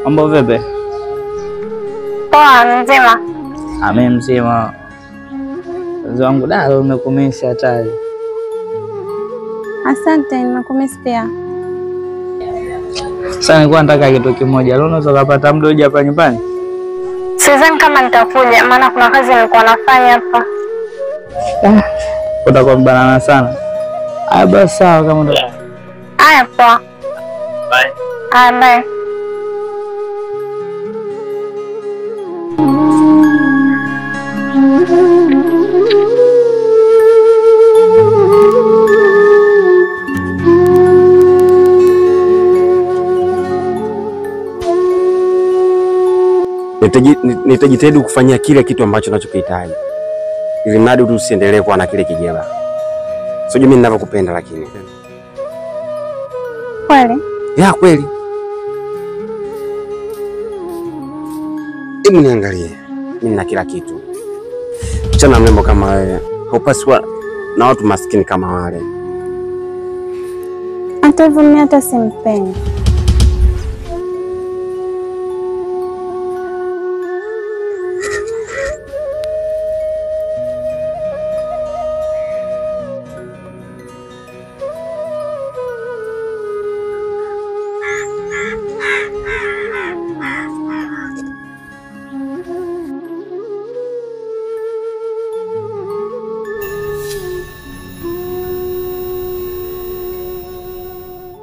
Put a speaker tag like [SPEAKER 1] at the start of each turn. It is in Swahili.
[SPEAKER 1] Mambo vipi?
[SPEAKER 2] Poa, mzima.
[SPEAKER 1] Mimi mzima. Zangu dalo umekumisa hatari.
[SPEAKER 2] Asante, nimekumisi pia.
[SPEAKER 1] Sasa nilikuwa nataka kitu kimoja. Leo unaweza kupata muda uje hapa nyumbani?
[SPEAKER 2] Sidhani kama nitakuja, maana kuna kazi nilikuwa nafanya hapa.
[SPEAKER 1] Utakuwa mbanana sana. Haya basi sawa kama ndo.
[SPEAKER 2] Haya poa.
[SPEAKER 1] Bye.
[SPEAKER 2] Bye.
[SPEAKER 3] Nitajitahidi kufanyia kile kitu ambacho ninachokihitaji, ili mradi tu usiendelee kuwa na kile kijela. Sio mimi ninavyokupenda, lakini
[SPEAKER 2] kweli?
[SPEAKER 3] Ya kweli. Hebu niangalie, mimi na kila kitu. Msichana mrembo kama wewe haupaswi na watu maskini kama wale.
[SPEAKER 2] Hata hivyo mimi hata simpendi.